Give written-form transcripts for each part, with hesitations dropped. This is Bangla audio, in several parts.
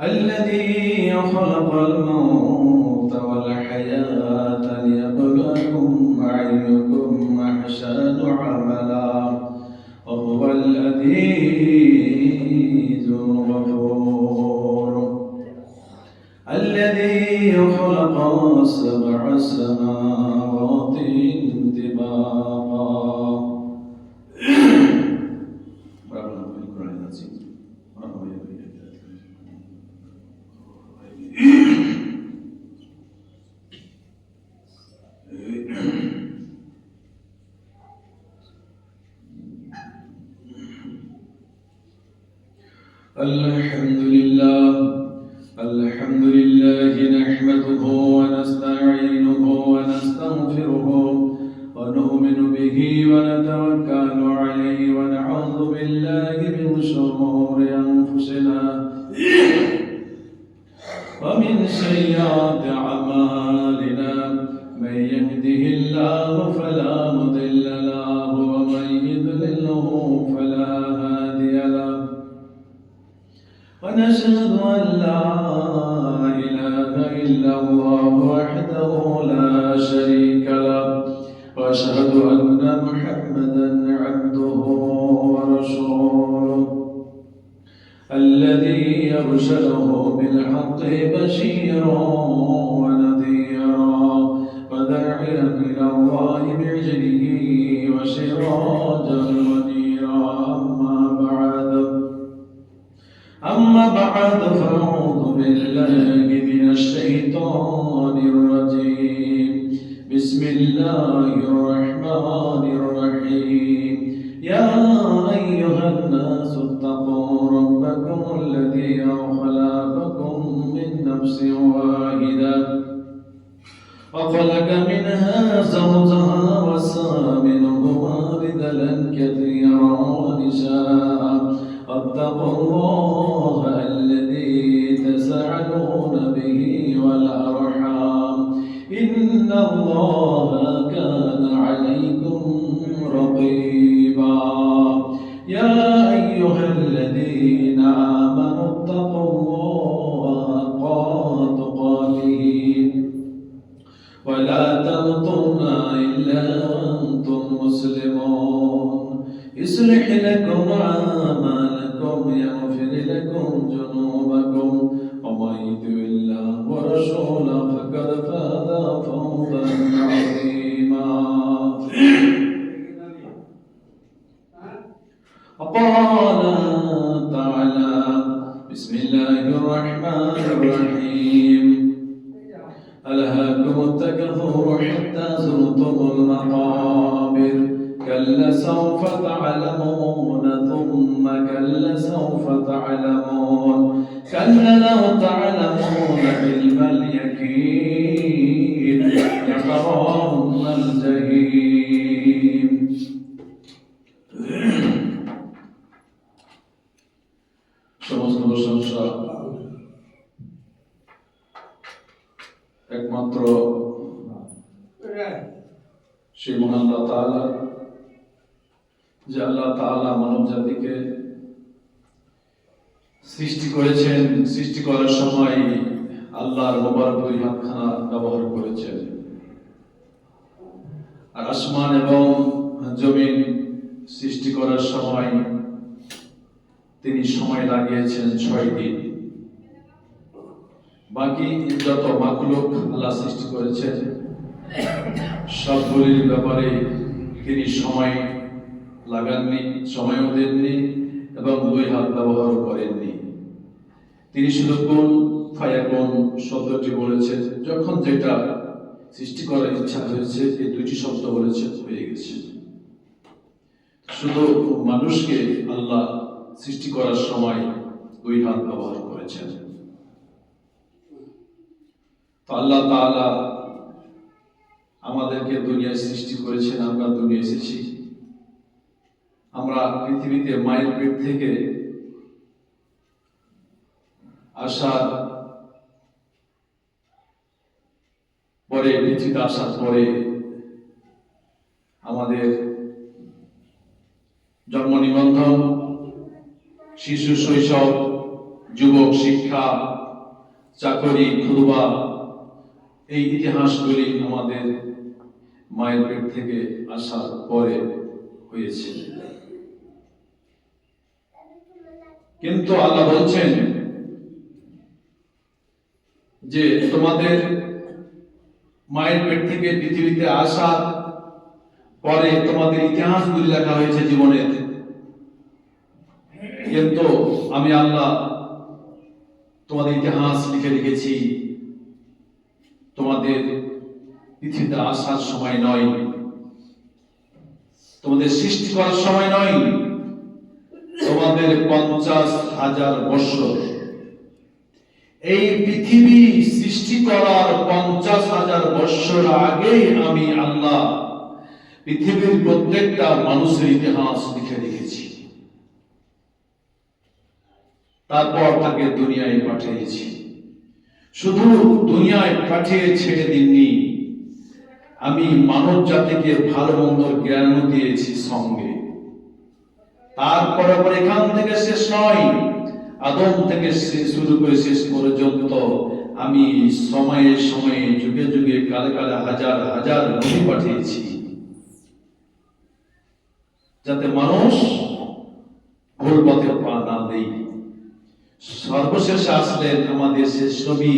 الذي خلق الموت والحياة ليبلوكم أيكم أحسن عملا وهو العزيز الغفور. الذي خلق سبع سماوات طباقا الحمد لله نحمده ونستعينه ونستغفره ونؤمن به ونتوكل عليه ونعوذ بالله من شرور أنفسنا ومن سيئات أعمالنا من يهده الله فلا مضل له ومن يضلله فلا هادي له ونشهد أن لا إله إلا الله وحده لا شريك له وأشهد أن محمدا عبده ورسوله الذي أرسله بالحق بشيرا ونذيرا وداعيا إلى الله بإذنه وسراجا منيرا. أما بعد فأعوذ بالله من الشيطان الرجيم. بسم الله الرحمن الرحيم. يا أيها الناس اتقوا ربكم الذي خلقكم من نفس واحدة وخلق منها زوجها وبث منهما رجالا كثيرا ونساء واتقوا الله الذي تساءلون به والأرحام إن الله كان عليكم رقيبا. يا أيها الذين آمنوا اتقوا الله حق تقاته ولا تموتن إلا وأنتم مسلمون. يصلح لكم أعمالكم يغفر لكم ذنوبكم ومن يطع الله ورسوله فقد فاز فوزا عظيما. وقال تعالى بسم الله الرحمن الرحيم. ألهاكم التكاثر حتى زرتم المقابر كلا سوف تعلمون ثم كلا سوف تعلمون كلا لو تعلمون علم اليقين لترون الجحيم. সমস্ত প্রশংসা একমাত্র সেই মহান আল্লাহ তাআলা, যে আল্লাহ তাআলা মানব জাতিকে সৃষ্টি করেছেন। সৃষ্টি করার সময় আল্লাহর মোবারক দুই হাতখানা ব্যবহার করেছেন। আর আসমান এবং জমিন সৃষ্টি করার সময় তিনি সময় লাগিয়েছেন 6 দিন। বাকি যত মাখলুক আল্লাহ সৃষ্টি করেছেন সবগুলির ব্যাপারে তিনি সময় লাগাননি, সময়ও দেননি এবং দুই হাত ব্যবহার করেননি। তিনি শুধু কোন ফায়াকুন শব্দটি বলেছেন। যখন যেটা সৃষ্টি করার ইচ্ছা হয়েছে এই দুইটি শব্দ বলেছেন, হয়ে গেছে। শুধু মানুষকে আল্লাহ সৃষ্টি করার সময় দুই হাত ব্যবহার করেছেন। তো আল্লাহ তাআলা আমাদেরকে দুনিয়ায় সৃষ্টি করেছেন। আমরা দুনিয়া এসেছি। আমরা পৃথিবীতে মায়ের পেট থেকে আসার পরে, পৃথিবীতে আসার পরে আমাদের জন্ম নিবন্ধন, শিশু শৈশব, যুবক শিক্ষা, চাকরি, খুতবা, এই ইতিহাসগুলি আমাদের মায়ের পেট থেকে আসার পরে হয়েছে। কিন্তু আল্লাহ বলছেন যে তোমাদের মায়ের পেট থেকে পৃথিবীতে আসার পরে তোমাদের ইতিহাসগুলি লেখা হয়েছে জীবনের, কিন্তু আমি আল্লাহ তোমাদের ইতিহাস লিখে রেখেছি তোমাদের পৃথিবীতে আসার সময় নয়, তোমাদের সৃষ্টি করার সময় নয়, তোমাদের 50,000 বছর। এই পৃথিবী সৃষ্টি করার 50,000 বছর আগেই আমি আল্লাহ পৃথিবীর প্রত্যেকটা মানুষের ইতিহাস লিখে রেখেছি। তারপর তাকে দুনিয়ায় পাঠিয়েছি। শুধু দুনিয়ায় পাঠিয়ে ছেড়ে দিননি, আমি মানব জাতিকে ভালো মন্দর জ্ঞানও দিয়েছি সঙ্গে। তারপরে এখান থেকে শেষ নয়, আদম থেকে শুরু করে শেষ পর্যন্ত আমি সময়ে সময়ে যুগে যুগে কালে কালে হাজার হাজার নবী পাঠিয়েছি, যাতে মানুষ ভুল পথে পা না দেয়। সর্বশেষে আসলেন আমাদের শেষ নবী,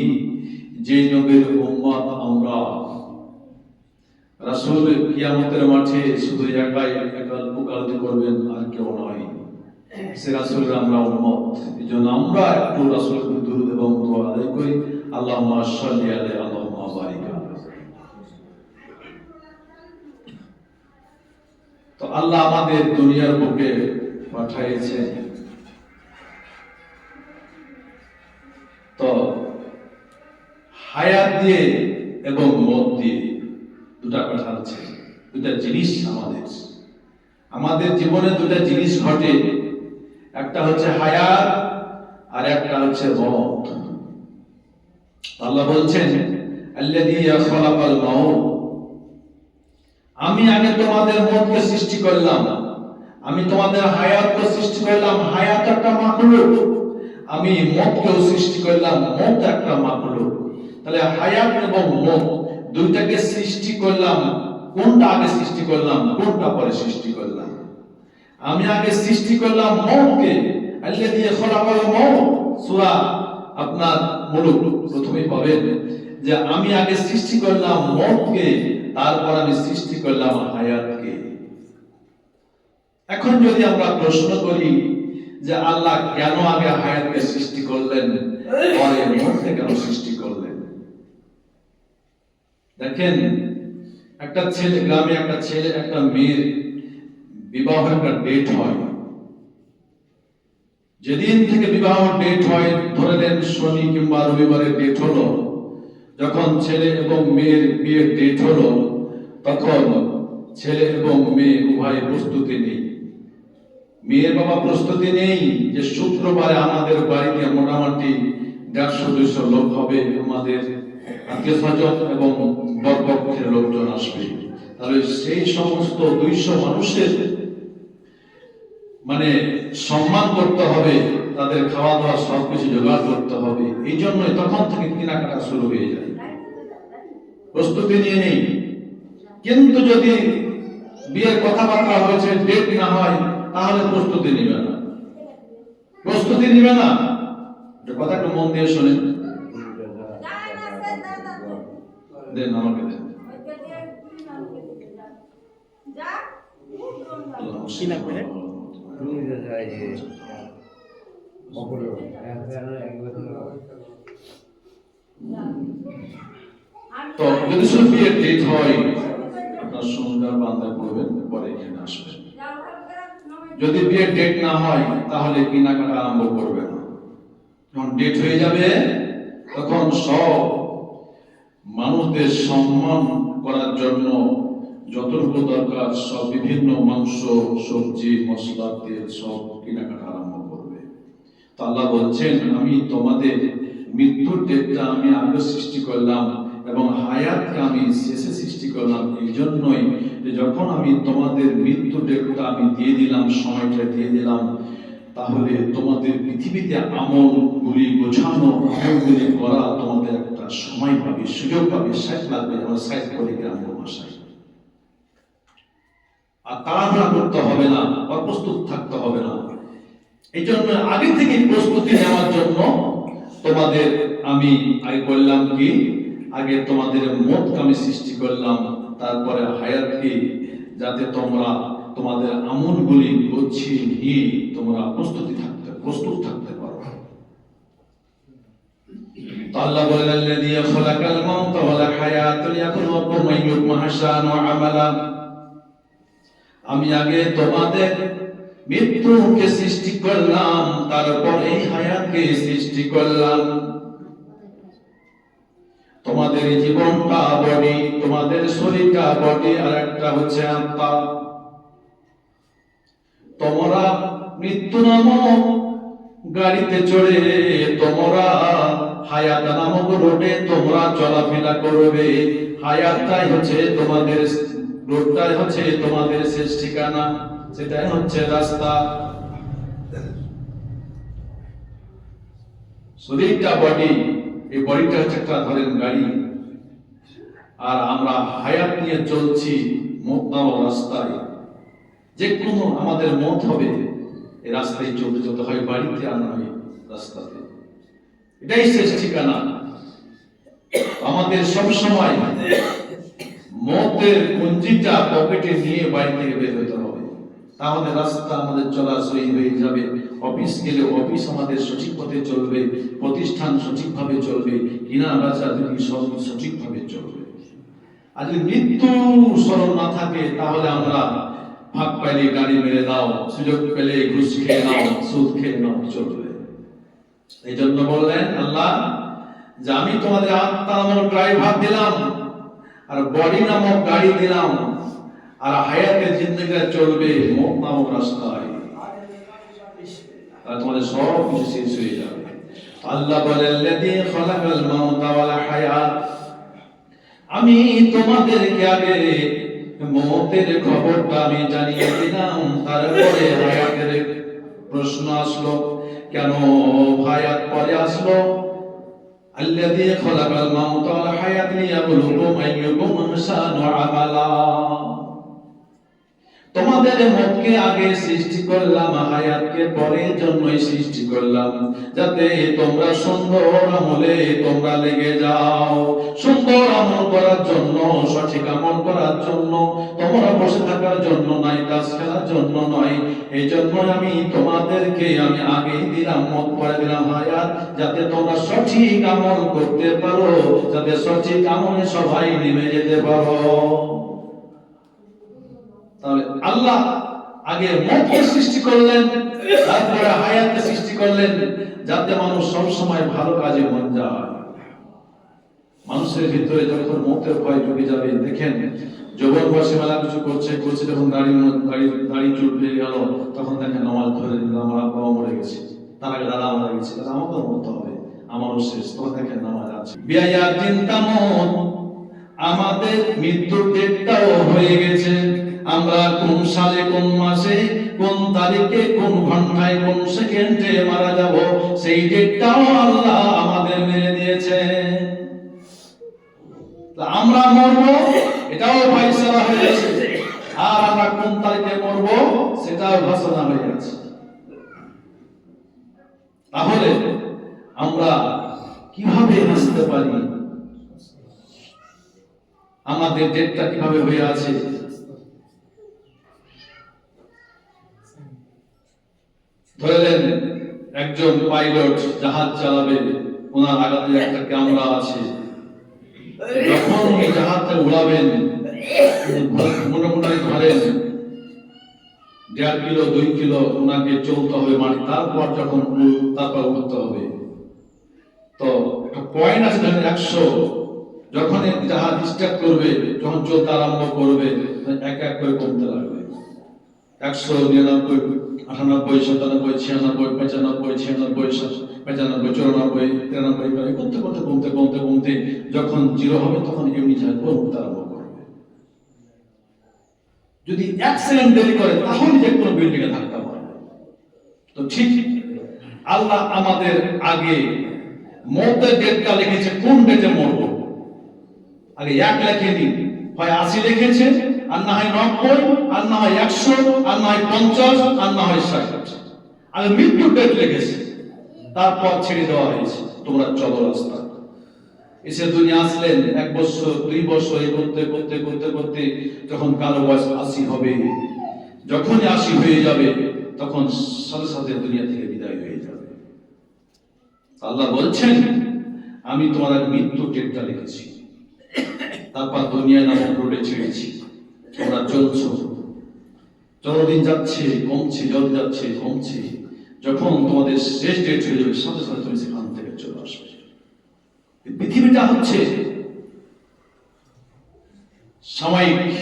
যে নবীর উম্মত আমরা। রাসূল কিয়ামতের মাঠে শুধু একাই ওকালতি করবেন, আর কেউ নয়। সে রাসূলের আমরা উম্মত, এজন্য আমরা একটু রাসূলকে দুরূদ এবং দোয়া আদায় করি। আল্লাহুম্মা সাল্লি আলাইহি আল্লাহুম্মা বারিক আলাইহি। তো আল্লাহ আমাদের দুনিয়ার বুকে পাঠিয়েছে। তো হায়াত দিয়ে এবং মত দিয়ে দুটা কথা আছে, দুটা জিনিস আমাদের জীবনে দুটা জিনিস ঘটে, একটা হচ্ছে হায়াত আর একটা হচ্ছে মত। আল্লাহ বলছেন আল্লাযী খালাকাল মাউত, আমি আগে তোমাদের মতকে সৃষ্টি করলাম, আমি তোমাদের হায়াতকে সৃষ্টি করলাম। হায়াত একটা মাখলুক, আমি মতকেও সৃষ্টি করলাম, মত একটা মাখলুক। তাহলে হায়াত এবং মত দুইটাকে সৃষ্টি করলাম। কোনটা আগে সৃষ্টি করলাম, কোনটা পরে সৃষ্টি করলাম? আমি আগে সৃষ্টি করলাম মতকে। আল্লাযী খালাকাল মাউত, সূরা আপনার মুলুক প্রথমেই পাবেন যে আমি আগে সৃষ্টি করলাম মতকে, তারপর আমি সৃষ্টি করলাম হায়াতকে। এখন যদি আমরা প্রশ্ন করি যে আল্লাহ কেন আগে হায়াতকে সৃষ্টি করলেন, পরে মতকে কেন সৃষ্টি করলেন? দেখেন, একটা ছেলে, গ্রামে একটা ছেলে একটা মেয়ের বিবাহ একটা ডেট হয়। যেদিন থেকে বিবাহ ডেট হয়, ধরে নেন শনি কিংবা রবিবারের ডেট হলো, যখন ছেলে এবং মেয়ের বিয়ের ডেট হলো, তখন ছেলে এবং মেয়ে উভয় প্রস্তুতি নেই। মেয়ের বাবা প্রস্তুতি নেই যে শুক্রবারে আমাদের বাড়িতে মোটামুটি 150-200 লোক হবে, আমাদের আত্মীয় স্বজন এবং বরপক্ষের লোকজন আসবে। তাহলে সেই সমস্ত 200 মানুষের মানে সম্মান করতে হবে, তাদের খাওয়া দাওয়া সবকিছু জোগাড় করতে হবে। এই জন্যই তখন থেকে কেনাকাটা শুরু হয়ে যায়, প্রস্তুতি নিয়ে নেই। কিন্তু যদি বিয়ের কথাবার্তা হয়েছে, ডেট না হয়, তাহলে প্রস্তুতি নিবে না। প্রস্তুতি নিবে না, কথা একটু মন দিয়ে শোনেন। দেন আমাকে দেন। তো যদি শুধু বিয়ের ডেট হয়, আপনার সন্ধ্যা বান্ধব করবেন, পরে এখানে আসবেন। যদি বিয়ের ডেট না হয়, তাহলে কেনাকাটা আরম্ভ করবে না। যখন ডেট হয়ে যাবে, তখন সব মানুষদের সম্মান করার জন্য যতটুকু দরকার সব বিভিন্ন মাংস, সবজি, মশলা, তেল সব কেনাকাটা আরম্ভ করবে। তো আল্লাহ বলছেন আমি তোমাদের মৃত্যুর ডেটটা আমি আগে সৃষ্টি করলাম এবং হায়াতকে আমি শেষে সৃষ্টি করলাম। এই জন্যই যে যখন আমি তোমাদের মৃত্যু ডেটটা আমি দিয়ে দিলাম, সময়টা দিয়ে দিলাম, তাহলে তোমাদের পৃথিবীতে আমলগুলি গোছানো, আমলগুলি করা তোমাদের একটা সময় পাবে, সুযোগ পাবে, সাইট লাগবে, আমরা সাইট করে গ্রাম ভাষায়। আর তাড়াহুড়া করতে হবে না, অপ্রস্তুত থাকতে হবে না। এই জন্য আগে থেকে প্রস্তুতি নেওয়ার জন্য তোমাদের আমি আগে বললাম কি, আগে তোমাদের মতকে আমি সৃষ্টি করলাম, তারপরে হায়াতকে, যাতে তোমরা তোমাদের আমলগুলি গুছিয়ে নিয়ে তোমরা প্রস্তুত থাকতে পারো। তো আল্লাহ বলেন, আল্লাযী খালাকাল মাউতা ওয়াল হায়াতা লিয়াবলুয়াকুম আইয়ুকুম আহসানু আমালা। আমি আগে তোমাদের মৃত্যুকে সৃষ্টি করলাম, তারপরে হায়াতকে সৃষ্টি করলাম। তোমাদের জীবনটা বডি, তোমাদের শরীরটা বডি, আর একটা হচ্ছে আত্মা। তোমরা মৃত্যু নামক গাড়িতে চড়ে তোমরা হায়াত নামক রোডে তোমরা চলাফেরা করবে। হায়াতটাই হচ্ছে তোমাদের, রোডটাই হচ্ছে তোমাদের শেষ ঠিকানা, সেটাই হচ্ছে রাস্তা। শরীরটা বডি, এই বডিটা হচ্ছে একটা ধরেন গাড়ি, আর আমরা হায়াত নিয়ে চলছি মত নামক রাস্তায়। যে কোনো আমাদের মত হবে এই রাস্তায় চলতে চলতে, হয় বাড়িতে আর নয় রাস্তাতে, এটাই শেষ ঠিকানা। আমাদের সব সময় মতের পুঞ্জিটা পকেটে নিয়ে বাড়ি থেকে বের হতে হবে, তাহলে রাস্তা আমাদের চলা সই হয়ে যাবে। অফিস গেলে অফিস আমাদের সঠিক পথে চলবে, প্রতিষ্ঠান সঠিকভাবে চলবে, কিনা বেচা যদি সব সঠিকভাবে চলবে। আর যদি মৃত্যু স্মরণ না থাকে, তাহলে আমরা ভাগ পাইলে গাড়ি মেরে দাও, সুযোগ পেলে ঘুষ খেয়ে নাও, সুদ খেয়ে নাও, চলবে। এই জন্য বললেন আল্লাহ যে আমি তোমাদের আত্মা নামক ড্রাইভার দিলাম, আর বডি নামক গাড়ি দিলাম, আর হায়াতের জিন্দেগিটা চলবে মত নামক রাস্তায়। আর তোমাদের সব কিছু শেষ হয়ে যাবে। আল্লাহ বলেন, আল্লাযী খালাকাল মাউতা ওয়াল হায়াত। আমি তোমাদেরকে আগে মতের খবরটা আমি জানিয়ে দিলাম, তারপরে হায়াতের প্রশ্ন আসলো। কেন হায়াত পরে আসলো? আল্লাযী খালাকাল মাউতা ওয়াল হায়াত লিয়াবলুকুম আইয়ুকুম আহসানু আমালা। তোমাদের মতকে আগে সৃষ্টি করলাম, হায়াতকে পরে জন্যই সৃষ্টি করলাম, যাতে তোমরা সুন্দর আমলে তোমরা লেগে যাও। সুন্দর আমল করার জন্য, সঠিক আমল করার জন্য, তোমরা বসে থাকার জন্য নয়, কাজ করার জন্য নয়। এই জন্য আমি তোমাদেরকে আমি আগেই দিলাম মত, পরে দিলাম হায়াত, যাতে তোমরা সঠিক আমল করতে পারো, যাতে সঠিক আমলে সবাই নেমে যেতে পারো। তাহলে আল্লাহ আগে মতকে সৃষ্টি করলেন, তারপরে হায়াতকে সৃষ্টি করলেন, যাতে মানুষ সব সময় ভালো কাজে মন যায়। মানুষের ভিতরে যখন মতের ভয় ঢুকে যাবে, দেখেন যৌবন বয়সে মেলা কিছু করছে, যখন গাড়ি চুট হয়ে গেল, তখন দেখেন নামাজ ধরে নিল, আমার আব্বা মরে গেছে, তার আগে দাদা মারা গেছে, আমাকেও মরতে হবে, আমারও শেষ, তখন দেখেন নামাজ আছে। বিয়ায়াতিন তামুত, আমাদের মৃত্যুর ডেটটাও হয়ে গেছে। আমরা কোন সালে, কোন মাসে, কোন তারিখে, কোন ঘন্টায়, কোন সেকেন্ডে মারা যাব, সেই ডেটটাও আল্লাহ আমাদের মেরে দিয়েছে। আমরা মরবো এটাও ফয়সালা হয়ে গেছে, আর আমরা কোন তারিখে মরবো সেটাও ঘোষণা হয়ে গেছে। তাহলে আমরা কিভাবে হাসতে পারি? আমাদের ডেটটা কিভাবে হয়ে আছে? ধরলেন একজন পাইলট জাহাজ চালাবে, ওনার আগাতে একটা ক্যামেরা আছে, যখন এই জাহাজটা উড়াবেন মোটামুটি ধরেন 1.5 কিলো 2 কিলো ওনাকে চলতে হবে মাটি, তারপর যখন তারপর উঠতে হবে। তো একটা পয়েন্ট আছে, ধরেন 100, যখন জাহাজ স্টার্ট করবে, যখন চলতে আরম্ভ করবে, এক এক করে কমতে লাগবে। 100, 99, 98, 97, 96, 95, 96, 97, 95, 94, 93 করতে করতে কমতে কমতে কমতে যখন 0 হবে, তখন এমনি জাহাজ উঠতে আরম্ভ করবে। যদি 1 সেকেন্ড দেরি করে, তাহলে যে কোনো বিল্ডিং এ ধাক্কা মারবে। তো ঠিক আল্লাহ আমাদের আগে মৌতের ডেটটা লিখেছে, কোন ডেটে মরব। আগে 1 লেখেনি, হয় 80 লিখেছে, আর না হয় 90, আর না হয় 100, আর না হয় 50, আর না হয় 60। আগে মৃত্যুর ডেট লিখেছে, তারপর ছেড়ে দেওয়া হয়েছে, তোমরা চলো রাস্তা। এসে দুনিয়া আসলেন 1 বছর 2 বছর এই করতে করতে করতে করতে যখন কারো বয়স 80 হবে, যখনই 80 হয়ে যাবে তখন সাথে সাথে দুনিয়া থেকে বিদায় হয়ে যাবে। আল্লাহ বলছেন, আমি তোমার মৃত্যুর ডেটটা লিখেছি, তারপর দুনিয়ায় নামক রোডে ছেড়েছি, তোমরা চলছো। যতদিন যাচ্ছে কমছে, যত যাচ্ছে কমছে, যখন তোমাদের শেষ ডেট হয়ে যাবে সাথে সাথে তুমি সেখান থেকে চলে আসবে। পৃথিবীটা হচ্ছে সাময়িক,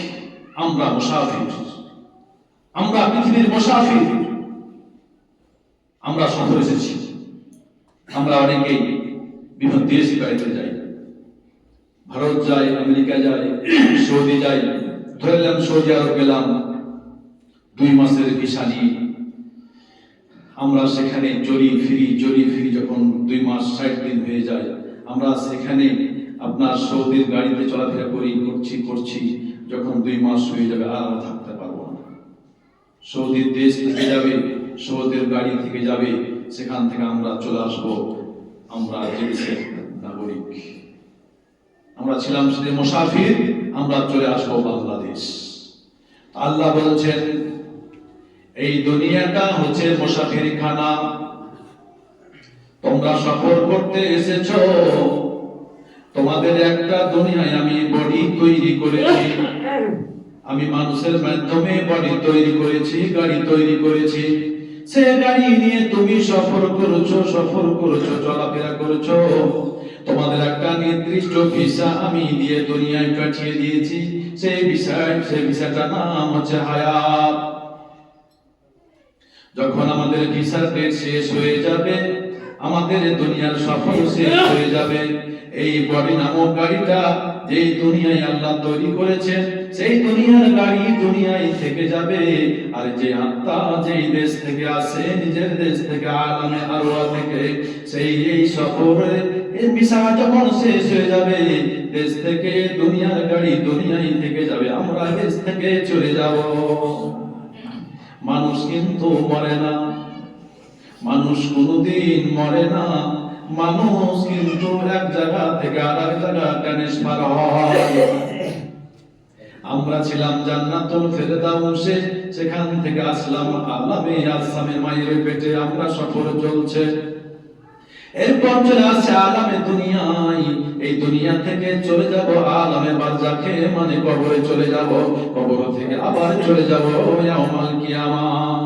আমরা মুসাফির, আমরা পৃথিবীর মুসাফির। আমরা সফর এসেছি, আমরা অনেকেই বিভিন্ন দেশ বেড়াতে যাই, ভারত যাই, আমেরিকা যাই, সৌদি যাই। ধরলাম সৌদি আরব গেলাম 2 মাসের ভিসা নিয়ে, আমরা সেখানে জড়ি ফিরি যখন 2 মাস 60 দিন হয়ে যায়, আমরা সেখানে আপনার সৌদির গাড়িতে চলাফেরা করছি, যখন 2 মাস হয়ে যাবে আর আমরা থাকতে পারবো না। সৌদির দেশ থেকে যাবে, সৌদির গাড়ি থেকে যাবে, সেখান থেকে আমরা চলে আসবো, আমরা দেশের নাগরিক। আমরা ছিলাম শুধু মুসাফির, আমরা চলে আসবো বাংলাদেশ। আল্লাহ বলছেন, এই দুনিয়াটা হচ্ছে মুসাফির খানা, তোমরা সফর করতে এসেছো। তোমাদের একটা দুনিয়ায় আমি বডি তৈরি করেছি, আমি মানুষের মাধ্যমে বডি তৈরি করেছি, গাড়ি তৈরি করেছি। সে গাড়ি নিয়ে তুমি সফর করেছো, চলাফেরা করেছো। তোমাদের একটা নির্দিষ্ট ভিসা আমি দিয়ে দুনিয়ায় পাঠিয়ে দিয়েছি, সেই ভিসাটার নাম হচ্ছে হায়াত। যখন আমাদের ভিসার ডেট শেষ হয়ে যাবে, আমাদের দুনিয়ার সফর শেষ হয়ে যাবে, এই বডি নামক গাড়িটা যেই দুনিয়ায় আল্লাহ তৈরি করেছেন, সেই দুনিয়ার গাড়ি দুনিয়ায় থেকে যাবে। আর যে আত্মা যেই দেশ থেকে আসে, নিজের দেশ থেকে, আলামে আরওয়াহ থেকে, সেই এই সফরে এই ভিসা যখন শেষ হয়ে যাবে, দেশ থেকে দুনিয়ার গাড়ি দুনিয়ায় থেকে যাবে, আমরা দেশ থেকে চলে যাব। মানুষ কিন্তু মরে না, মানুষ কোনদিন মরে না, মানুষ কিন্তু এক জায়গা থেকে আরেক জায়গা ট্রান্সফার হয়। আমরা ছিলাম জান্নাতুল ফেরদাউসে, সেখান থেকে আসলাম আলামে আসসামে, মায়ের পেটে আমরা সফর চলছে। এরপর চলে আসছে আলামে দুনিয়ায়, এই দুনিয়া থেকে চলে যাব আলামে বারজাখে, মানে কবরে চলে যাব, কবর থেকে আবার চলে যাব ইয়াউমাল কিয়ামাহ,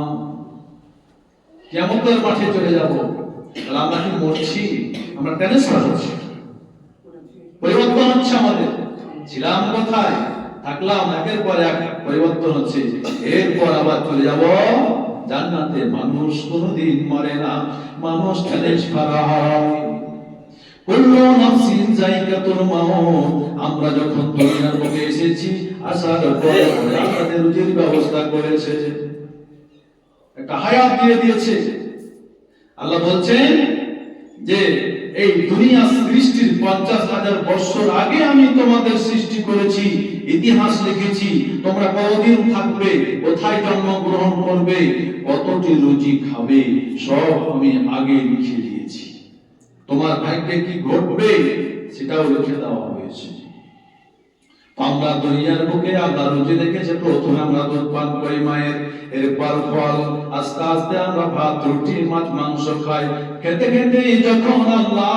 কিয়ামতের মাঠে চলে যাব। তাহলে আমরা কি মরছি? আমরা ট্রান্সফার হচ্ছি, পরিবর্তন হচ্ছে। আমাদের ছিলাম কোথায়, থাকলাম, একের পর এক পরিবর্তন হচ্ছে। এরপর আবার চলে যাব জান্নাতে। মানুষ কোনদিন মরে না, মানুষ ট্রান্সফার হয়। কুল্লু নাফসিন যায়কাতুল মাউত। আমরা যখন দুনিয়ার বুকে এসেছি, আসার পর আমাদের রুজির ব্যবস্থা করেছে, একটা হায়াত দিয়ে দিয়েছে। আল্লাহ বলছেন যে এই দুনিয়া সৃষ্টির 50,000 বছর আগে আমি তোমাদের সৃষ্টি করেছি, ইতিহাস লিখেছি। তোমরা কতদিন থাকবে, কোথায় জন্মগ্রহণ করবে, কতটি রুজি খাবে, সব আমি আগে লিখে দিয়েছি। তোমার ভাগ্যে কি ঘটবে সেটাও লিখে দেওয়া হয়েছে। আমরা দুনিয়ার বুকে আল্লাহ রুজি রেখেছে। প্রথমে আমরা দুধ পান করি মায়ের, এরপর ফল, আস্তে আস্তে আমরা ভাত রুটি মাছ মাংস খাই। খেতে খেতে যখন আল্লাহ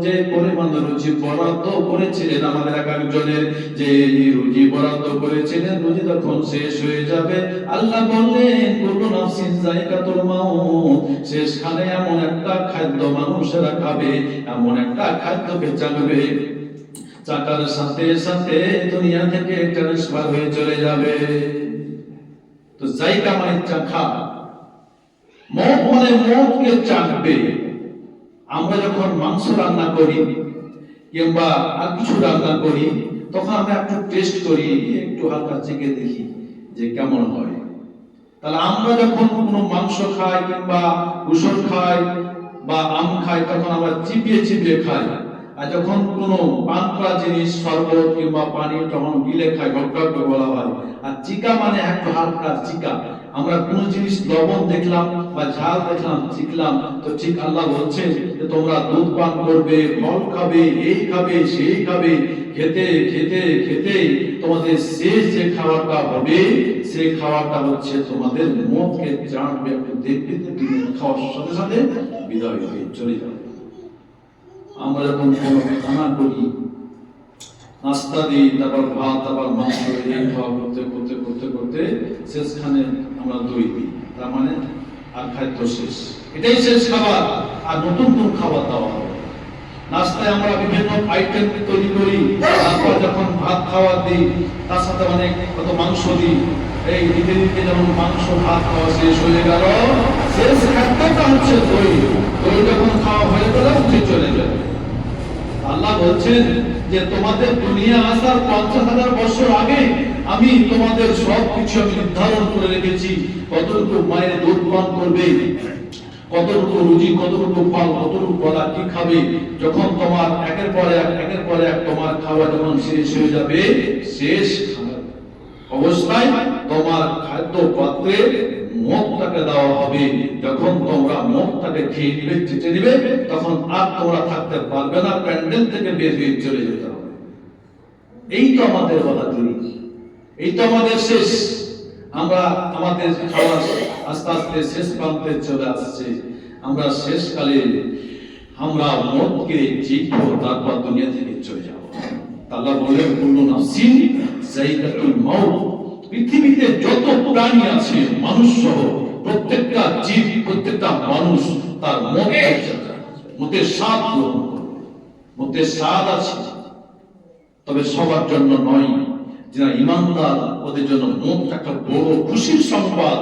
যে পরিমাণ রুজি বরাদ্দ করেছিলেন আমাদের এক একজনের, যে রুজি বরাদ্দ করেছিলেন, রুজি তখন শেষ হয়ে যাবে। আল্লাহ বললেন কুল্লু নাফসিন যায়কাতুল মাউত, শেষখানে এমন একটা খাদ্য মানুষেরা খাবে, এমন একটা খাদ্যকে চাকবে, চাকার সাথে সাথে দুনিয়া থেকে ট্রান্সফার হয়ে চলে যাবে। তো জায়গা মানে চাখা, মত মানে মতকে চাকবে। আমরা যখন মাংস রান্না করি কিংবা আর কিছু রান্না করি, তখন আমরা একটু টেস্ট করি, একটু হালকা চেখে দেখি যে কেমন হয়। তাহলে আমরা যখন কোনো মাংস খাই কিংবা কুসুর খাই বা আম খাই তখন আমরা চিবিয়ে চিবিয়ে খাই, আর যখন কোনো পান করা জিনিস শরবত কিংবা পানি তখন গিলে খাই, গটগট করে বলা হয়। আর চিকা মানে একটু হালকা চিকা। আমরা কোনো জিনিস লবণ দেখলাম বা ঝাল দেখলাম চিকলাম, তো ঠিক আল্লাহ বলছেন যে তোমরা দুধ পান করবে, ফল খাবে, এই খাবে সেই খাবে, খেতে খেতে খেতে তোমাদের শেষ যে খাওয়াটা হবে সেই খাওয়াটা হচ্ছে তোমাদের মতকে জানবে, দেখবে খাওয়ার সাথে সাথে বিদায় হয়ে চলে যাবে। আমরা যখন কোনো খানা করি, নাস্তা দিই, তারপর ভাত, তারপর মাংস, এই খাওয়া করতে করতে করতে করতে শেষখানে আমরা দই দিই, তার মানে আর খাদ্য শেষ, এটাই শেষ খাবার, আর নতুন কোন খাবার দেওয়া হবে। নাস্তায় আমরা বিভিন্ন আইটেম তৈরি করি, তারপর যখন ভাত খাওয়া দিই তার সাথে অনেক কত মাংস দিই, এই দিতে দিতে যখন মাংস ভাত খাওয়া শেষ হয়ে গেল, শেষ খাদ্যটা হচ্ছে দই। দই যখন খাওয়া হয়ে গেল উঠে চলে যাবে। আল্লাহ বলছেন যে তোমাদের দুনিয়া আসার 50,000 বছর আগে আমি তোমাদের সবকিছু আমি নির্ধারণ করে রেখেছি। কতটুকু মায়ের দুধ পান করবে, কতটুকু রুজি, কতটুকু ফল, কতটুকু কলা কি খাবে। যখন তোমার একের পর এক তোমার খাওয়া যখন শেষ হয়ে যাবে, শেষ অবস্থায় তোমার খাদ্য পাত্রে মদটাকে দেওয়া হবে। যখন তোমরা মদটাকে খেয়ে নিবে, চেটে নিবে, তখন আর তোমরা থাকতে পারবে না, প্যান্ডেল থেকে বের হয়ে চলে যেতে হবে। এই তো আমাদের বলা জিনিস, এই তো আমাদের শেষ। আমরা আমাদের খাওয়া আস্তে আস্তে শেষ প্রান্তে চলে আসছে। আমরা শেষকালে আমরা মদকে জিতবো, তারপর দুনিয়া থেকে চলে যাবো। আল্লাহ বলেন কুল্লু নাফসিন যায়িকাতুল মাউত। পৃথিবীতে যত প্রাণী আছে মানুষ সহ প্রত্যেকটা জীব, প্রত্যেকটা মানুষ তার মতের স্বাদ গ্রহণ করবে। মতের স্বাদ আছে, তবে সবার জন্য নয়। যারা ইমানদার ওদের জন্য মত একটা বড় খুশির সংবাদ,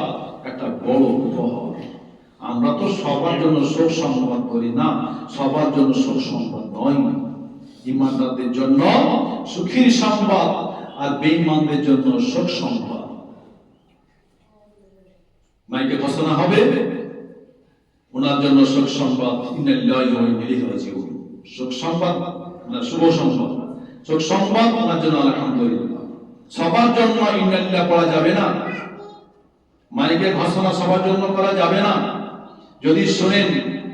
একটা বড় উপহার। আমরা তো সবার জন্য শোক সংবাদ করি না, সবার জন্য শোক সংবাদ নয়। ইমানদারদের জন্য সুখীর সংবাদ, আর বেঈমানদের জন্য শোক সংবাদ। মাইকে ঘোষণা হবে, ওনার জন্য শোক সংবাদ, ইন্না লিল্লাহি ওয়া ইন্না ইলাইহি রাজিউন। শোক সংবাদ মানে শুভ সংবাদ, শোক সংবাদ ওনার জন্য আলহামদুলিল্লাহ। সবার জন্য ইন্না লিল্লাহ পড়া যাবে না, মাইকে ঘোষণা সবার জন্য করা যাবে না। যদি শুনেন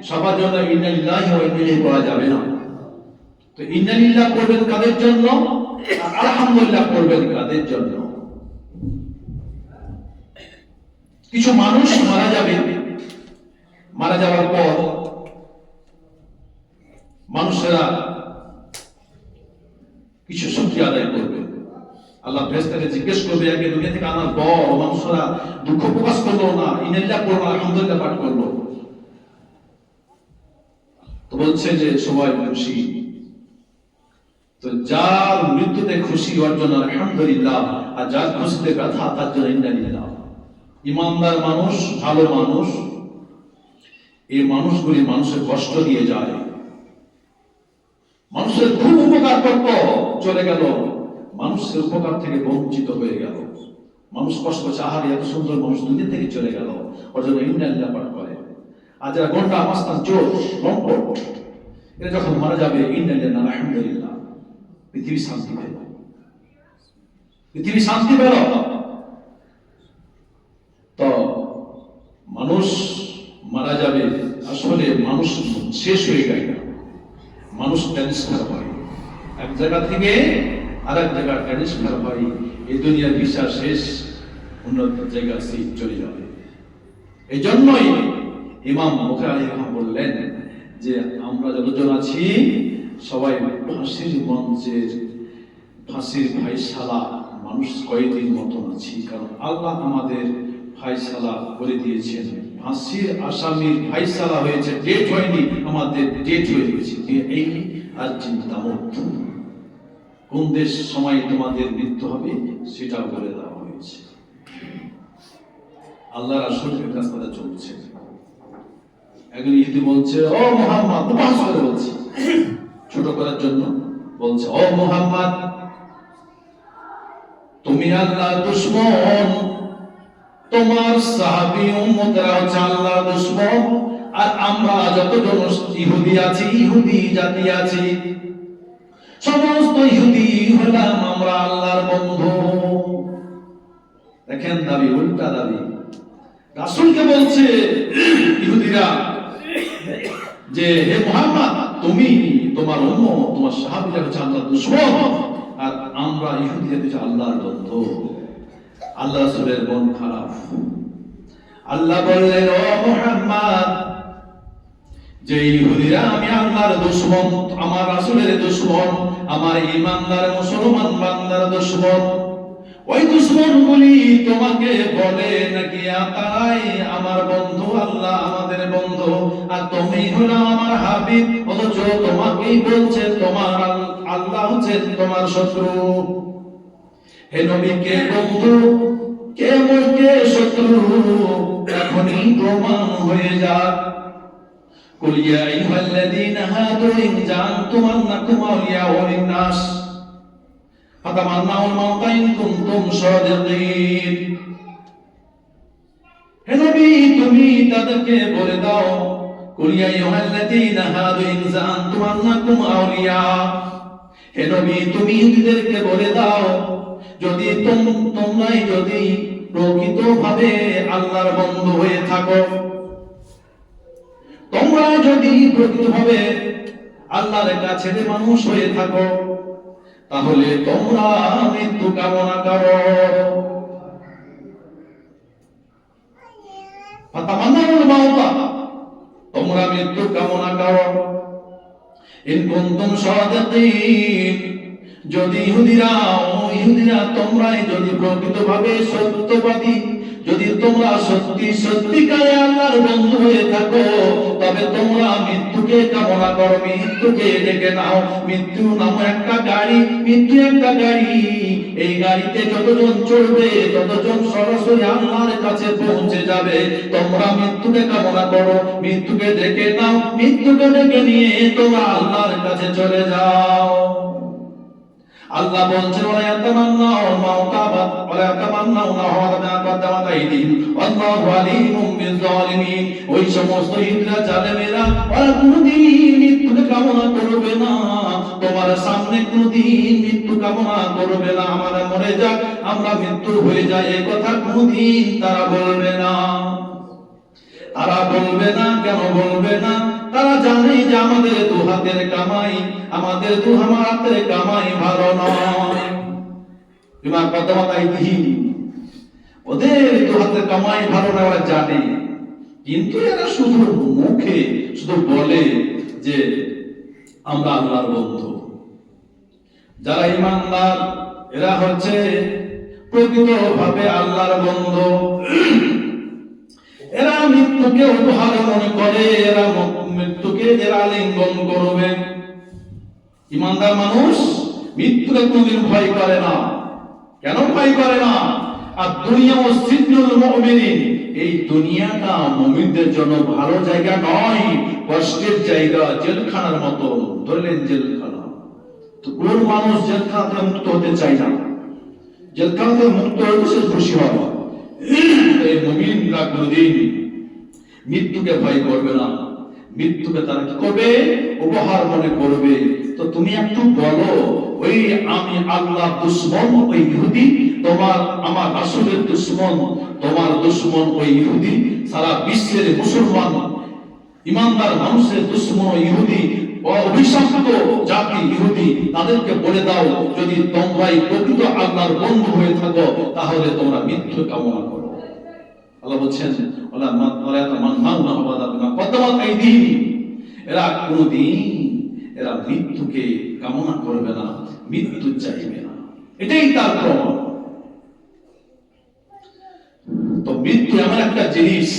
সবার জন্য ইন্না লিল্লাহি ওয়া ইন্না ইলাইহি পড়া যাবে না। তো ইন্না লিল্লাহ পড়বেন কাদের জন্য, আলহামদুলিল্লাহ পড়বেন কাদের জন্য? কিছু মানুষ মারা যাবে, মারা যাওয়ার পর মানুষেরা কিছু শুকরিয়া আদায় করবে। আল্লাহ ফেরেশতাকে জিজ্ঞেস করবে, একে দুনিয়া থেকে আনার পর মানুষেরা দুঃখ প্রকাশ করলো না, ইন্না লিল্লাহ পড়লো, আলহামদুলিল্লাহ পাঠ করলো, তো বলছে যে সবাই খুশি। তো যার মৃত্যুতে খুশি ওর জন্য আলহামদুলিল্লাহ, আর যার খুশিতে ব্যথা তার জন্য ইন্না লিল্লাহ। ইমানদার মানুষ, ভালো মানুষ, এই মানুষগুলি মানুষের কষ্ট দিয়ে যায়, মানুষের খুব উপকার করত, চলে গেল, মানুষের উপকার থেকে বঞ্চিত হয়ে গেল। মানুষ কষ্ট করছে, আহারে এত সুন্দর মানুষ দুনিয়া থেকে চলে গেল, ওর জন্য ইন্না লিল্লাহ পাঠ করে। আর যারা গন্ডা মাস্তান চোর লম্পট, এরা যখন মারা যাবে ইন্না লিল্লাহ আলহামদুলিল্লাহ, পৃথিবী শান্তি পেল, পৃথিবী শান্তি পেল। তো মানুষ মারা যাবে, আসলে মানুষ শেষ হয়ে যায় না, মানুষ ট্রান্সফার হয়, এক জায়গা থেকে আরেক জায়গা ট্রান্সফার হয়। এই দুনিয়ার ভিসা শেষ, অন্য জায়গা সিট চলে যাবে। এই জন্যই ইমাম বুখারী আলাইহিস সালাম বললেন যে আমরা যতজন আছি সবাই ফাঁসির মঞ্চের, ফাঁসির ফায়সালা মানুষ কয়েকদিন মতন আছি, কারণ আল্লাহ আমাদের ফায়সালা করে দিয়েছেন। ফাঁসির আসামির ফায়সালা হয়েছে, ডেট হয়নি, আমাদের ডেট হয়ে গেছে। এই আর চিন্তা মুক্ত, কোন দেশ সময় তোমাদের মৃত্যু হবে সেটা বলে দেওয়া হয়েছে। আল্লাহ রাসূলের কাছ থেকে চলছে। একজন ইহুদি বলছে, ও মুহাম্মদ, উপহাস করে বলছে, ছোট করার জন্য বলছে, ও মুহাম্মদ, তুমি আল্লাহর দুশমন, তোমার সাহাবী উম্মতরা হচ্ছে আল্লাহর দুশমন, আর আমরা যতজন ইহুদি আছি, ইহুদি জাতি আছি, সমস্ত ইহুদি হলাম আমরা আল্লাহর বন্ধু। দেখেন দাবি, উল্টা দাবি। রাসূলকে বলছে ইহুদিরা যে হে মুহাম্মদ, তুমি তোমার উম্মত তোমার সাহাবীরা হচ্ছে আল্লাহর দুশমন, আর আমরা ইহুদিরা হচ্ছে আল্লাহর বন্ধু। আল্লাহ রাসূলের মন খারাপ। আল্লাহ বললেন, ও মুহাম্মদ, যে ইহুদিরা আমি আল্লাহর দুশমন, আমার রাসূলের দুশমন, আমার ঈমানদার মুসলমান বান্দার দুশমন, ওই দুশমনগুলি তোমাকে বলে নাকি তারাই আমার বন্ধু, আল্লাহ আমাদের বন্ধু, আর তুমি হলো আমার হাবিব, অথচ তোমাকেই বলছে তোমার আল্লাহ হচ্ছে তোমার শত্রু। হে নবী, কে বন্ধু কে শত্রু এখনই প্রমাণ হয়ে যাক। কুল ইয়া আইয়ুহাল্লাযীনা হাদু ইন জাআনতুম আন্নাকুম আউলিয়াউ লিন-নাস ফাতামান্নাউল মাউতা ইন কুনতুম সাদিকিন। হে নবী, তুমি তাদেরকে বলে দাও, কুল ইয়া আইয়ুহাল্লাযীনা হাদু ইন জাআনতুম আন্নাকুম আউলিয়া, হে নবী তুমি ইহুদিদেরকে বলে দাও, যদি তোমরাই যদি প্রকৃতভাবে আল্লাহর বন্ধু হয়ে থাকো, তোমরা যদি প্রকৃতভাবে আল্লাহর কাছে মানুষ হয়ে থাকো, তাহলে তোমরা মৃত্যু কামনা করো। ফাতামান্নাউল মাউতা, তোমরা মৃত্যু কামনা করো। ইন কুনতুম সাদিকিন, যদি ইহুদিরা তোমরাই যদি প্রকৃতভাবে সত্যবাদী, যদি তোমরা সত্যিকারে আল্লাহর বন্ধু হয়ে থাকো, তবে তোমরা মৃত্যুকে কামনা করো, মৃত্যুকে ডেকে নাও। মৃত্যু নামে একটা গাড়ি, মৃত্যু একটা গাড়ি, এই গাড়িতে যতজন চড়বে ততজন সরাসরি আল্লাহর কাছে পৌঁছে যাবে। তোমরা মৃত্যুকে কামনা করো, মৃত্যুকে ডেকে নাও, মৃত্যুকে ডেকে নিয়ে তোমরা আল্লাহর কাছে চলে যাও। আল্লাহ বলছেন, ওয়া ইয়াতামান্নাউল মাউতা ওয়া ইয়াতামান্নাউনাহু বিমা কদ্দামাত আইদিহিম ওয়াল্লাহু আলীমুম বিয-যালিমিন। ওই সমস্ত ইহুদিরা জালেমেরা ওরা কোনদিন মৃত্যুকে কামনা করবে না, তোমার সামনে কোনদিন মৃত্যু কামনা করবে না। আমরা মরে যাক, আমরা মৃত্যু হয়ে যাই, এই কথা কোনদিন তারা বলবে না। তারা বলবে না, কেন বলবে না? তারা জানে যে আমাদের দু হাতের কামাই, আমাদের দু হাতের কামাই ভালো নয়। বিমা কদ্দামাত আইদিহিম, ওদের দু হাতের কামাই ভালো না, ওরা জানে, কিন্তু এরা শুধু মুখে শুধু বলে যে আমরা আল্লাহর বন্ধু। যারা ঈমানদার এরা হচ্ছে প্রকৃতভাবে আল্লাহর বন্ধু। এরা মৃত্যুকে উপহার মনে করে, এরা মৃত্যুকে এরা আলিঙ্গন করবে। ঈমানদার মানুষ মৃত্যুকে কোনদিন ভয় করে না। কেন ভয় করে না? আর দুনিয়া ও সিজনুল মুমিনিন, এই দুনিয়াটা মুমিনদের জন্য ভালো জায়গা নয়, কষ্টের জায়গা, জেলখানার মতো। ধরলেন জেলখানা, তো কোন মানুষ জেলখানা থেকে মুক্ত হতে চায় না? জেলখানা থেকে মুক্ত হতে সে খুশি হয়। এই মুমিনরা কোনদিন মৃত্যুকে ভয় করবে না, মৃত্যুকে তারা কি করবে? উপহার মনে করবে। তো তুমি একটু বলো, ওই আমি আল্লাহ দুশমন ওই ইহুদি, তোমার আমার রাসূলের দুশমন তোমার দুশমন ওই ইহুদি, সারা বিশ্বের মুসলমান ঈমানদার মানুষের দুশমন ওই ইহুদি, অভিশপ্ত জাতি ইহুদি, তাদেরকে বলে দাও, যদি তোমরাই প্রকৃত আল্লাহর বন্ধু হয়ে থাকো, তাহলে তোমরা মৃত্যু কামনা করো। আল্লাহ বলছেন, এরা কোনদিন এরা মৃত্যুকে কামনা করবে না, মৃত্যু চাইবে না, এটাই তার প্রমাণ। তো মৃত্যু এমন একটা জিনিস,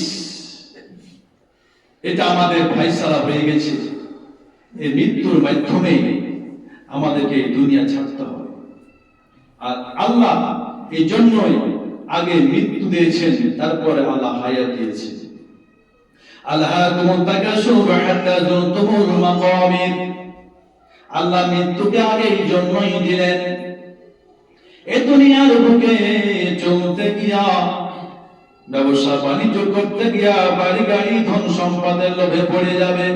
এটা আমাদের ফায়সালা হয়ে গেছে। এই মৃত্যুর মাধ্যমে আমাদেরকে দুনিয়া ছাড়তে হবে। আর আল্লাহ এই জন্যই আগে মৃত্যু দিয়েছেন, তারপরে আল্লাহ হায়াত দিয়েছেন। আলহাকুমুত তাকাসুর হাত্তা যুরতুমুল মাকাবির, আল্লাহ মৃত্যুকে আগে এই জন্যই দিলেন, এই দুনিয়ার বুকে চলতে গিয়া ব্যবসা বাণিজ্য করতে গিয়া বাড়ি গাড়ি ধন সম্পদের লোভে পড়ে যাবে।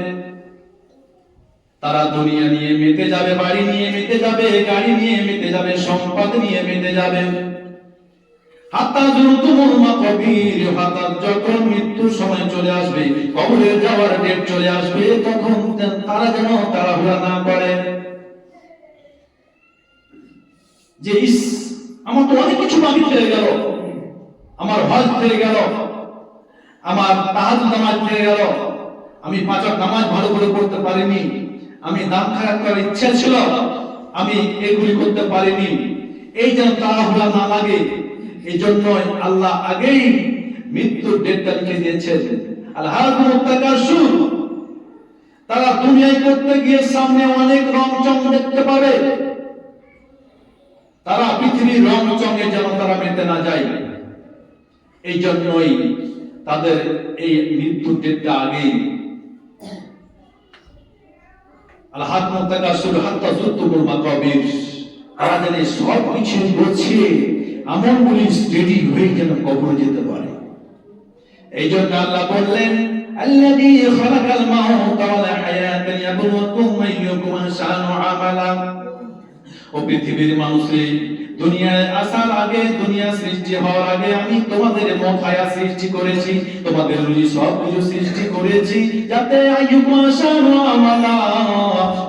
তারা দুনিয়া নিয়ে মেতে যাবে, বাড়ি নিয়ে মেতে যাবে, গাড়ি নিয়ে মেতে যাবে, সম্পদ নিয়ে মেতে যাবে। হাত্তা যুরতুমুল মাকাবির, হাত্তা যখন মৃত্যুর সময় চলে আসবে, কবরে যাওয়ার ডেট চলে আসবে, তখন তারা যেন তাড়াহুড়া না করে যে ইস আমার তো অনেক কিছু বাকি থেকে গেল, আমার হজ থেকে গেল, আমার তাহাজ্জুদ নামাজ থেকে গেল, আমি পাঁচ ওয়াক্ত নামাজ ভালো করে পড়তে পারিনি, আমি দান খায়রাত করার ইচ্ছা ছিল, আমি এগুলি করতে পারিনি। এই যেন তাড়াহুড়া না লাগে, এই জন্যই আল্লাহ আগেই মৃত্যুর ডেটটা লিখে দিয়েছেন। আল-হাকুমুত তাকাসুর, তারা দুনিয়ায় করতে গিয়ে সামনে অনেক রং চং দেখতে পাবে, তারা পৃথিবীর রং চঙে যেন তারা মেতে না যায়, এই জন্যই তাদের এই মৃত্যুর ডেটটা আগেই। আল-হাকুমুত তাকাসুর হাত্তা যুরতুমুল মাকাবির, তারা যেন সব কিছু বলছে আমলগুলি স্টেডি হয়ে যেন কবরে যেতে পারে। এই জন্য আল্লাহ বললেন আল্লাযী খালাকাল মাউতা ওয়াল হায়াতা লিয়াবলুয়াকুম আইয়ুকুম আহসানু আমালা। ও পৃথিবীর মানুষরে, দুনিয়ায় আসার আগে, দুনিয়া সৃষ্টি হওয়ার আগে আমি তোমাদের মহায়া সৃষ্টি করেছি, তোমাদের রুজি সব কিছু সৃষ্টি করেছি যাতে আইয়ুকুম আহসানু আমালা,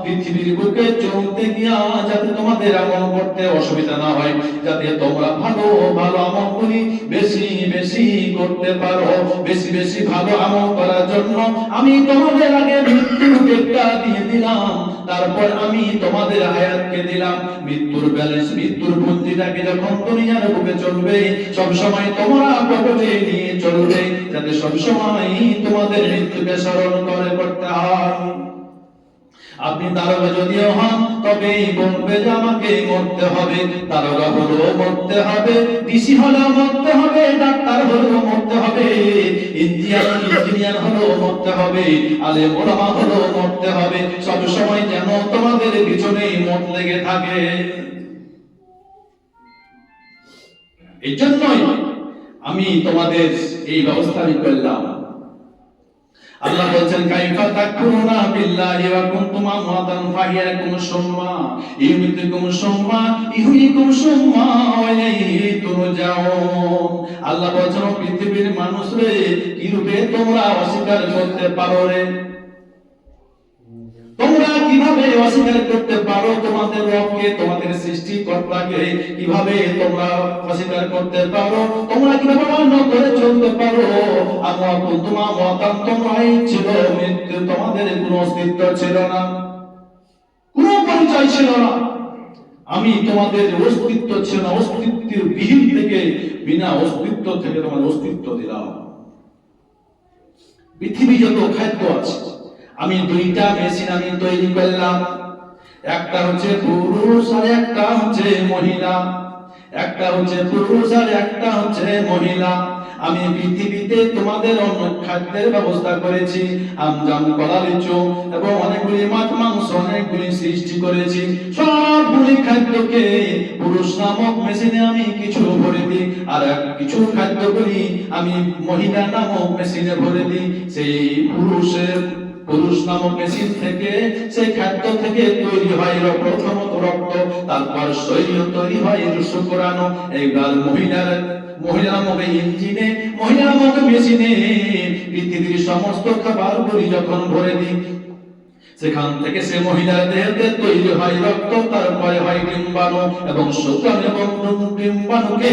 পৃথিবীর বুকে চলতে গিয়া যাতে তোমাদের আমল করতে অসুবিধা না হয়, যাতে তোমরা ভালো ভালো আমলগুলি বেশি বেশি করতে পারো। বেশি বেশি ভালো আমল করার জন্য আমি তোমাদের আগে মৃত্যুর ডেটটা দিয়ে দিলাম, তারপর আমি তোমাদের হায়াতকে দিলাম। মৃত্যুর ব্যালেন্স, মৃত্যুর পুঁজিটাকে যখন দুনিয়ার বুকে চলবে, সব সময় তোমরা পকেটে নিয়ে চলবে, যাতে সব সময় তোমাদের মৃত্যুকে স্মরণ করে করতে হয়। আপনি দারোগা যদিও হন, তবেই বলবে যে আমাকে মরতে হবে, দারোগা হলেও মরতে হবে, ডিসি হলেও মরতে হবে, ডাক্তার হলেও মরতে হবে, ইঞ্জিনিয়ার হলেও মরতে হবে, আলেম ওলামা হলেও মরতে হবে। সব সময় যেন তোমাদের পিছনেই মত লেগে থাকে। এই জন্যই আমি তোমাদের এই ব্যবস্থা করলাম। আল্লাহ বলেন কাইফা তাকফুরুনা বিল্লাহি ওয়া কুনতুম আমওয়াতান ফাহিয়াকুম সুম্মা ইউমিতুকুম সুম্মা ইহয়িকুম সুম্মা ওয়া ইলাইহি তুরজাউন। আল্লাহ বলেন পৃথিবীর মানুষ রে, কিভাবে তোমরা অস্বীকার করতে পারো রে? তোমরা কিভাবে অস্বীকার করতে পারো তোমাদের রবকে, তোমাদের সৃষ্টিকর্তাকে? কিভাবে তোমরা অস্বীকার করতে পারো? তোমরা কিভাবে অন্য করে চলতে পারো? আমরা তোমার মতাম তোমরাই ছিল মৃত্যু, তোমাদের কোনো অস্তিত্ব ছিল না, কোনো পরিচয় ছিল না। আমি তোমাদের অস্তিত্ব ছিল না, অস্তিত্বের বিহীন থেকে, বিনা অস্তিত্ব থেকে তোমাদের অস্তিত্ব দিলাম। পৃথিবী যত খাদ্য আছে, আমি দুইটা মেশিন আমি তৈরি করলাম, একটা হচ্ছে পুরুষ আর একটা হচ্ছে মহিলা, একটা হচ্ছে পুরুষ আর একটা হচ্ছে মহিলা। আমি পৃথিবীতে তোমাদের অনেক খাদ্যের ব্যবস্থা করেছি, আমজাম কলা লিচু এবং অনেকগুলি মাছ মাংস অনেকগুলি সৃষ্টি করেছি। সবগুলি খাদ্যকে পুরুষ নামক মেশিনে আমি কিছু ভরে দিই, আর কিছু খাদ্যগুলি আমি মহিলা নামক মেশিনে ভরে দিই। সেই পুরুষ নামক মেশিন থেকে, সেই খাদ্য থেকে তৈরি হয় প্রথমত রক্ত, তারপর শরীর তৈরি হয় শুক্রাণু। এইবার মহিলা নামক ইঞ্জিনে, মহিলা নামক মেশিনে পৃথিবীর সমস্ত খাবারগুলি যখন ভরে দিই, সেখান থেকে সে মহিলার দেহতে তৈরি হয় রক্ত, তারপরে হয় ডিম্বাণু এবং শুক্রাণু এবং ডিম্বাণুকে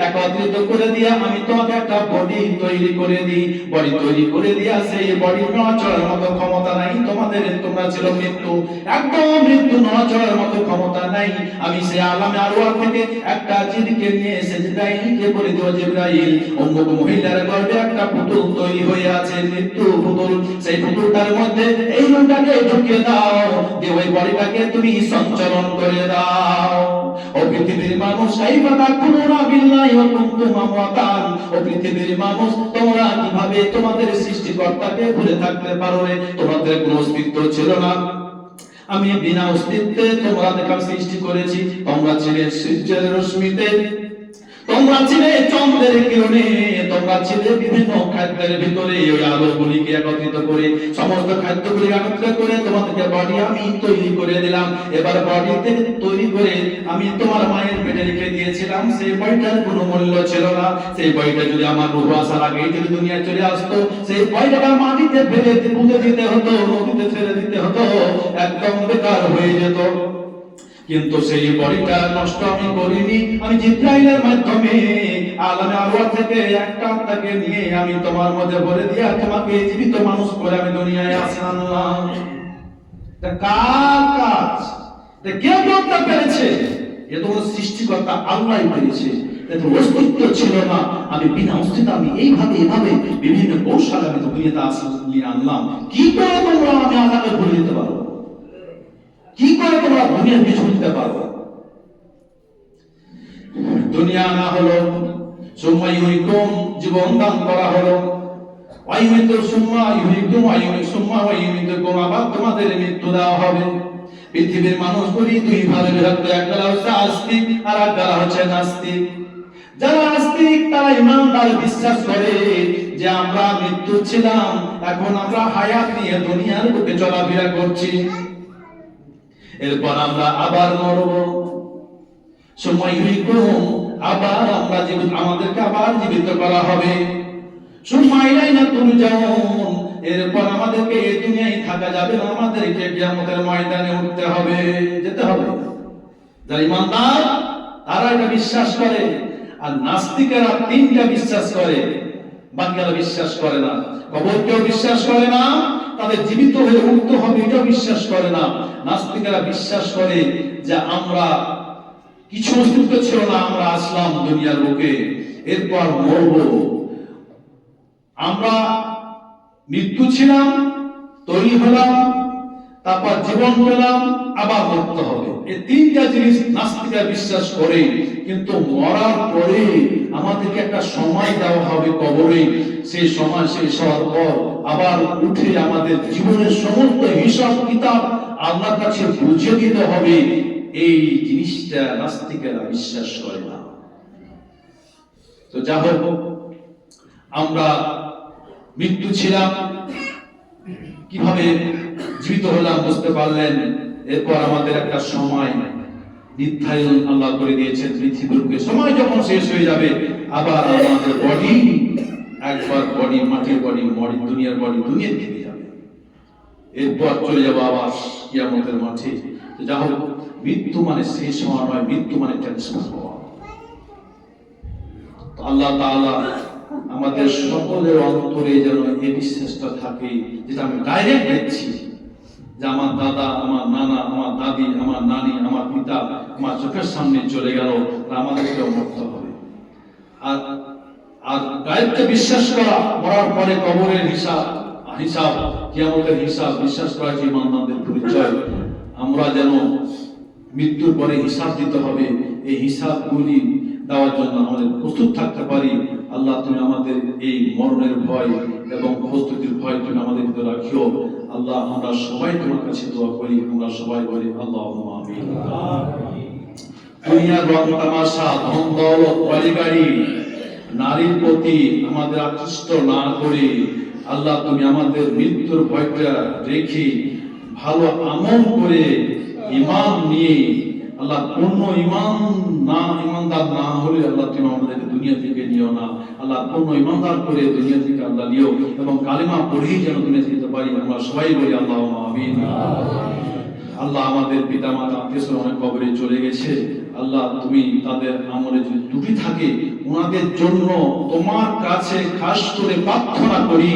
একত্রিত করে দিয়ে আমি তোমাকে একটা বডি তৈরি করে দিই। বডি তৈরি করে দিয়া সেই বডি নড়াচড়ার মতো ক্ষমতা নাই তোমাদের, তোমরা ছিল মৃত্যু, একদম মৃত্যু, নড়াচড়ার মতো ক্ষমতা নাই। আমি সেই আলামে আরওয়াহ থেকে একটা জিনকে নিয়ে এসে জিবরাইলকে বলে দিও, জিবরাইল অমুক মহিলার গর্ভে একটা পুতুল তৈরি হয়ে আছে, মৃত্যু পুতুল, সেই পুতুলটার মধ্যে এই রূপটাকে ঢুকে দাও, দিয়ে ওই বডিটাকে তুমি সঞ্চালন করে দাও। ও পৃথিবীর মানুষ, কাইফা তাকফুরুনা বিল্লাহি ওয়া কুনতুম আমওয়াতান, ও পৃথিবীর মানুষ তোমরা কিভাবে তোমাদের সৃষ্টিকর্তাকে ভুলে থাকতে পারো রে? তোমাদের কোনো অস্তিত্ব ছিল না, আমি বিনা অস্তিত্বে তোমাদেরকে সৃষ্টি করেছি। তোমরা ছিলে সূর্যের রশ্মিতে, তোমরা ছিলে চন্দ্রের কিরণে, তোমরা ছিলে বিভিন্ন খাদ্যের ভিতরে। ওই আলোগুলিকে একত্রিত করে, সমস্ত খাদ্যগুলি একত্রিত করে তোমাদেরকে বডি আমি তৈরি করে দিলাম। এবার বডিতে তৈরি করে আমি তোমার মায়ের পেটে রেখে দিয়েছিলাম। সেই বডিটার কোনো মূল্য ছিল না। সেই বডিটা যদি আমার রূহ আসার আগেই যদি দুনিয়ায় চলে আসতো, সেই বডিটা মাটিতে ফেলে পুঁতে দিতে হতো, নদীতে ফেলে দিতে হতো, একদম বেকার হয়ে যেত। কিন্তু সেই বডিটা নষ্ট আমি করিনি। আমি জিবরাইলের মাধ্যমে আলামে আরওয়াহ থেকে একটা আত্মাকে নিয়ে আমি তোমার মধ্যে ভরে দিয়া তোমাকে জীবিত মানুষ করে আমি দুনিয়ায় আনলাম। এটা কার কাজ? এটা কে করতে পেরেছে? এ তো সৃষ্টিকর্তা আল্লাহই পেরেছে। এত অস্তিত্ব ছিল না, আমি বিনা অস্তিত্ব আমি এইভাবে এভাবে বিভিন্ন কৌশল আমি দুনিয়াতে নিয়ে আনলাম। কি করে তোমরা আমি আল্লাহকে ভুলে যেতে পারো? কি করে তোমরা দুনিয়ার পিছু নিতে পারো? দুনিয়া না হলো, সুম্মা ইউহিকুম, জীবন দান করা হলো, ওয়াইমিতু সুম্মা ইউহিকুম, সুম্মা ওয়াইমিতুকুম, আবার তোমাদের মৃত্যু দেওয়া হবে। পৃথিবীর মানুষগুলি দুই ভাগে বিভক্ত, একটা হচ্ছে আস্তিক আর একটা হচ্ছে নাস্তিক। যারা আস্তিক তারা ইমানদার, বিশ্বাস করে যে আমরা মৃত্যু ছিলাম, এখন আমরা হায়াত নিয়ে দুনিয়ার বুকে চলাফেরা করছি, এরপর আমরা আবার মরব। সময় আবার আমরা জীবিত, আমাদেরকে আবার জীবিত করা হবে। সময় না তুমি যাও, এরপর আমাদেরকে এই দুনিয়ায় থাকা যাবে না, আমাদেরকে কিয়ামতের ময়দানে উঠতে হবে, যেতে হবে। যারা ইমানদার তারা এটা বিশ্বাস করে। আর নাস্তিকেরা তিনটা বিশ্বাস করে, বাকিরা বিশ্বাস করে না। কবরকেও বিশ্বাস করে না, তাদের জীবিত হয়ে উঠতে হবে এটাও বিশ্বাস করে না। নাস্তিকেরা বিশ্বাস করে যে আমরা কিছু অস্তিত্ব ছিল না, আমরা আসলাম দুনিয়ার বুকে, এরপর মরব। আমরা মৃত্যু ছিলাম, তৈরি হলাম, তারপর জীবন পেলাম, আবার মরতে হবে। এই তিনটা জিনিস নাস্তিকরা বিশ্বাস করে। কিন্তু মরার পরে আমাদেরকে একটা সময় দেওয়া হবে কবরে। সেই সময় শেষ হওয়ার পর আবার উঠে আমাদের জীবনের সমস্ত হিসাব কিতাব আল্লাহর কাছে বুঝিয়ে দিতে হবে। এই জিনিসটা নাস্তিকেরা বিশ্বাস করে না। তো যা হোক, আমরা মৃত্যু ছিলাম, কিভাবে জীবিত হলাম বুঝতে পারলেন। এরপর আমাদের একটা সময় নির্ধারণ আল্লাহ করে দিয়েছেন পৃথিবীর। সময় যখন শেষ হয়ে যাবে, আবার আমাদের বডি, একবার বডি, মাটির বডি, দুনিয়ার বডি দুনিয়া থেকে যাবে, এরপর চলে যাবো আবার কিয়ামতের মাঠে। যা হোক, মৃত্যু মানে শেষ হওয়া নয়, মৃত্যু মানে ট্রান্সফার হওয়া। আল্লাহ তাআলা আমাদের সকলের অন্তরে যেন এই বিশ্বাসটা থাকে, যেটা আমি ডাইরেক্ট দেখছি যে আমার দাদা, আমার নানা, আমার দাদি, আমার নানি, আমার পিতা আমার চোখের সামনে চলে গেল, আমাদেরকেও মরতে হবে। আর আর ডাইরেক্ট বিশ্বাস করা, মরার পরে কবরের হিসাব, কিয়ামতের হিসাব বিশ্বাস করা যে ইমানদারদের পরিচয়। আমরা যেন মৃত্যুর পরে হিসাব দিতে হবে, এই হিসাবগুলি দেওয়ার জন্য আমাদের প্রস্তুত থাকতে পারি। আল্লাহ তুমি আমাদের এই মরণের ভয় এবং প্রস্তুতির ভয় তুমি আমাদের ভিতরে রাখিও। আল্লাহ আমরা সবাই তোমার কাছে দোয়া করি, আমরা সবাই বলি আল্লাহুম্মা আমিন। দুনিয়ার রং তামাশা, ধন দৌলত, বাড়ি গাড়ি, নারীর প্রতি আমাদের আকৃষ্ট না করে আল্লাহ তুমি আমাদের মৃত্যুর ভয়টা রেখে ভালো আমল করে ঈমান নিয়ে, আল্লাহ পূর্ণ ইমানদার না হলে আল্লাহ তুমি আমাদেরকে দুনিয়া থেকে নিও না। আল্লাহ পূর্ণ ইমানদার করে দুনিয়া থেকে আল্লাহ নিও, এবং কালিমা পড়েই যেন দুনিয়া যেতে পারি। আমরা সবাই বলি আল্লাহুম্মা আমিন। আল্লাহ আমাদের পিতা মাতা আত্মীয় অনেক কবরে চলে গেছে, আল্লাহ তুমি তাদের আমলে যদি ত্রুটি থাকে ওনাদের জন্য তোমার কাছে খাস করে প্রার্থনা করি।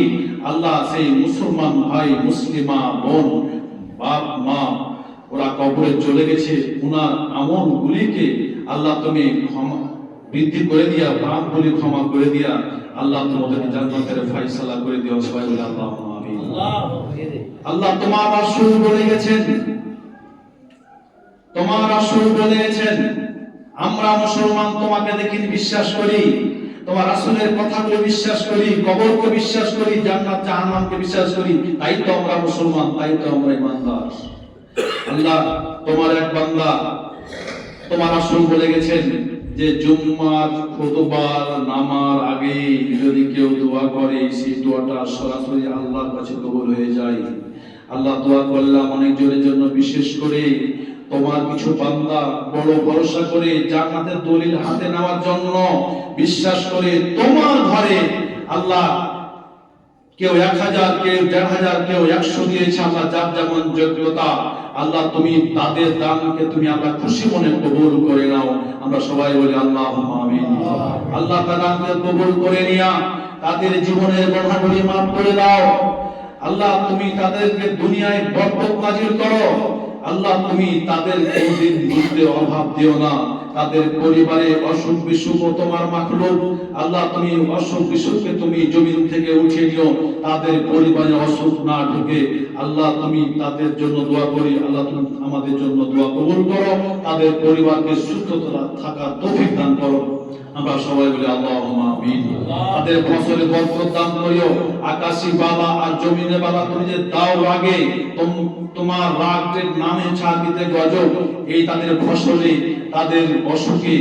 আল্লাহ সেই মুসলমান ভাই, মুসলিমা বোন, বাপ মা, ওরা কবরে চলে গেছে, ওনার আমল গুলিকে আল্লাহ তুমি ক্ষমা বৃদ্ধি করে দিয়া, পাপগুলি ক্ষমা করে দিয়া আল্লাহ তোমাদেরকে জান্নাতের ফয়সালা করে দিও। সবাই বলে আল্লাহুম্মা আমিন। আল্লাহ তোমার রাসূল বলে গেছেন, তোমার রাসূল বলে গেছেন, আমরা মুসলমান তোমাকে দেখি বিশ্বাস করি, তোমার রাসূলের কথাগুলো বিশ্বাস করি, কবরকে বিশ্বাস করি, জান্নাত জাহান্নামকে বিশ্বাস করি, তাই তো আমরা মুসলমান, তাই তো আমরা ঈমানদার। আল্লাহ তোমার এক বান্দা তোমার রাসূল বলে গেছেন, যে জুম্মার খুতবার নামার আগে যদি কেউ দোয়া করে সেই দোয়াটা সরাসরি আল্লাহর কাছে কবুল হয়ে যায়। আল্লাহ দোয়া করলাম অনেকজনের জন্য, বিশেষ করে তোমার কিছু বান্দা বড় ভরসা করে জান্নাতের দলিল হাতে নেওয়ার জন্য বিশ্বাস করে তোমার ঘরে আল্লাহ কেউ 1000, কেউ 1500, কেউ 100 দিয়েছে। আল্লাহ যার যেমন যোগ্যতা, আল্লাহ তুমি তাদের দানকে তুমি আল্লাহ খুশি মনে কবুল করে নাও। আমরা সবাই বলি আল্লাহুম্মা আমিন। আল্লাহ তাআলাকে কবুল করে নিয়া তাদের জীবনের গুনাহগুলি মাফ করে দাও। আল্লাহ তুমি তাদেরকে দুনিয়ায় বরকত নাজিল করো। আল্লাহ তুমি তাদের কোনদিন বুঝতে অভাব দিও না। তাদের পরিবারে অসুখ বিসুখ তোমার মাখলুক, আল্লাহ তুমি অসুখ বিসুখকে তুমি জমিন থেকে উঠিয়ে নিও। তাদের পরিবারে অসুখ না ঢুকে আল্লাহ তুমি তাদের জন্য দোয়া করি। আল্লাহ তুমি আমাদের জন্য দোয়া কবুল করো। তাদের পরিবারকে সুস্থতা থাকার তৌফিক দান করো। আমরা সবাই বলি আল্লাহুম্মা আমিন। তাদের ফসলে বরকত দান করিও। আকাশী বালা আর জমিনে বালা তুমি যে দাও আগে তোমার রাগের নামে ছাড়িতে গজব, এই তাদের ফসলে তাদের অসুখে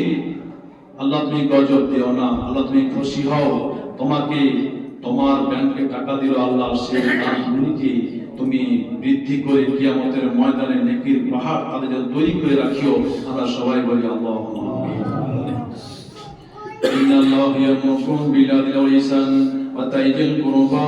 আল্লাহ তুমি গজব দিও না। আল্লাহ তুমি খুশি হও। তোমাকে তোমার ব্যাংকে টাকা দিল আল্লাহ, সেই দানগুলিকে তুমি বৃদ্ধি করে কিয়ামতের ময়দানে নেকির পাহাড় তাদের জন্য তৈরি করে রাখিও। আমরা সবাই বলি আল্লাহুম্মা আমিন। ইন্নাল্লাহা ইয়ামুরুকুম বিল আদলি ওয়াল ইহসান ওয়া তাইজিল কুরবা